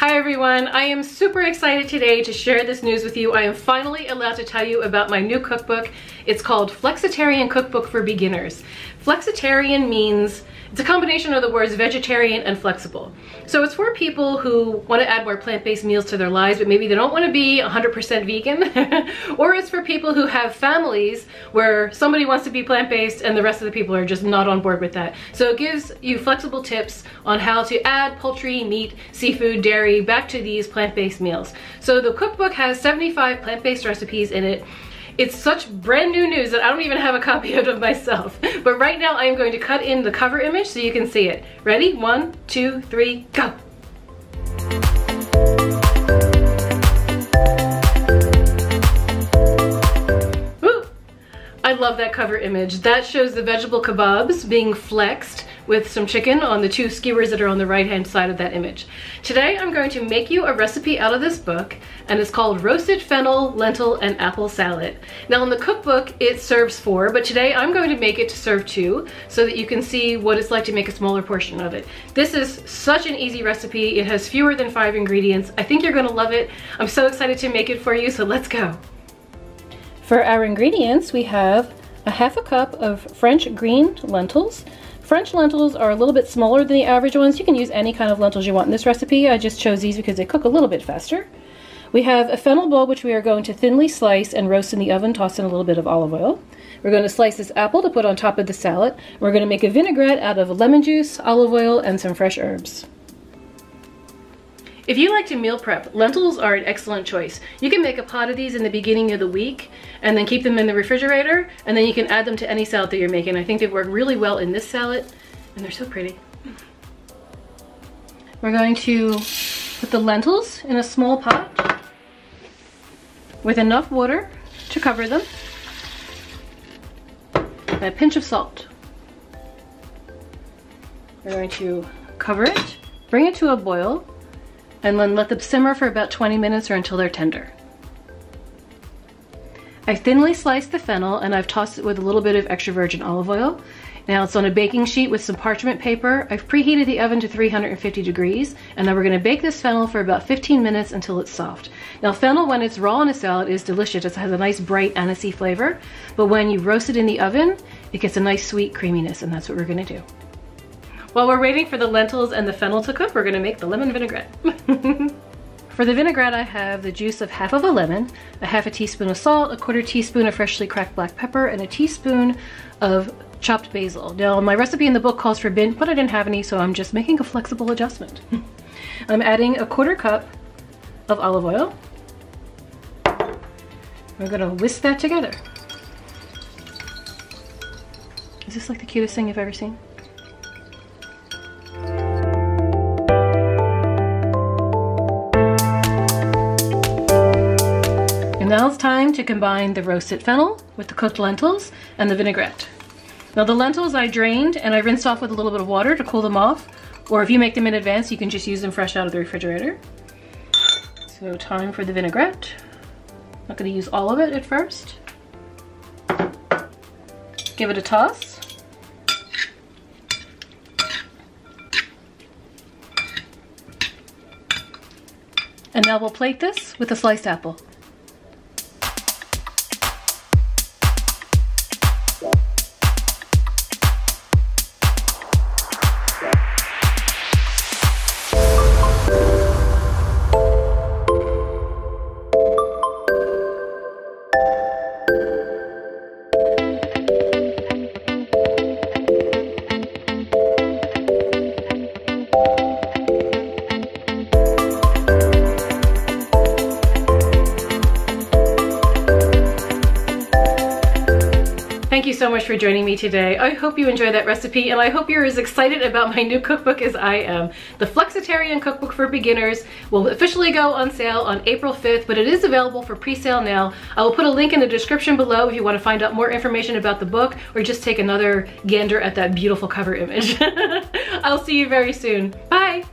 Hi everyone, I am super excited today to share this news with you. I am finally allowed to tell you about my new cookbook. It's called Flexitarian Cookbook for Beginners. Flexitarian means, it's a combination of the words vegetarian and flexible. So it's for people who want to add more plant-based meals to their lives, but maybe they don't want to be 100% vegan. Or it's for people who have families where somebody wants to be plant-based and the rest of the people are just not on board with that. So it gives you flexible tips on how to add poultry, meat, seafood, dairy back to these plant-based meals. So the cookbook has 75 plant-based recipes in it. It's such brand new news that I don't even have a copy of it myself. But right now I am going to cut in the cover image so you can see it. Ready? 1, 2, 3, go! Woo! I love that cover image. That shows the vegetable kebabs being flexed with some chicken on the 2 skewers that are on the right hand side of that image. Today I'm going to make you a recipe out of this book, and it's called roasted fennel, lentil, and apple salad. Now in the cookbook it serves 4, but today I'm going to make it to serve 2 so that you can see what it's like to make a smaller portion of it. This is such an easy recipe. It has fewer than 5 ingredients. I think you're gonna love it. I'm so excited to make it for you, so let's go. For our ingredients, we have a ½ cup of French green lentils. French lentils are a little bit smaller than the average ones. You can use any kind of lentils you want in this recipe. I just chose these because they cook a little bit faster. We have a fennel bulb, which we are going to thinly slice and roast in the oven, toss in a little bit of olive oil. We're going to slice this apple to put on top of the salad. We're going to make a vinaigrette out of lemon juice, olive oil, and some fresh herbs. If you like to meal prep, lentils are an excellent choice. You can make a pot of these in the beginning of the week and then keep them in the refrigerator, and then you can add them to any salad that you're making. I think they've worked really well in this salad, and they're so pretty. We're going to put the lentils in a small pot with enough water to cover them, and a pinch of salt. We're going to cover it, bring it to a boil, and then let them simmer for about 20 minutes or until they're tender. I thinly sliced the fennel and I've tossed it with a little bit of extra virgin olive oil. Now it's on a baking sheet with some parchment paper. I've preheated the oven to 350 degrees, and then we're going to bake this fennel for about 15 minutes until it's soft. Now fennel, when it's raw in a salad, is delicious. It has a nice bright anisey flavor, but when you roast it in the oven, it gets a nice sweet creaminess, and that's what we're going to do. While we're waiting for the lentils and the fennel to cook, we're gonna make the lemon vinaigrette. For the vinaigrette, I have the juice of ½ of a lemon, a ½ teaspoon of salt, a ¼ teaspoon of freshly cracked black pepper, and a teaspoon of chopped basil. Now, my recipe in the book calls for mint, but I didn't have any, so I'm just making a flexible adjustment. I'm adding a ¼ cup of olive oil. We're gonna whisk that together. Is this like the cutest thing you've ever seen? Now it's time to combine the roasted fennel with the cooked lentils and the vinaigrette. Now the lentils I drained and I rinsed off with a little bit of water to cool them off, or if you make them in advance, you can just use them fresh out of the refrigerator. So time for the vinaigrette. I'm not going to use all of it at first. Give it a toss. And now we'll plate this with a sliced apple. Thank you so much for joining me today. I hope you enjoyed that recipe, and I hope you're as excited about my new cookbook as I am. The Flexitarian Cookbook for Beginners will officially go on sale on April 5th, but it is available for pre-sale now. I will put a link in the description below if you want to find out more information about the book or just take another gander at that beautiful cover image. I'll see you very soon. Bye!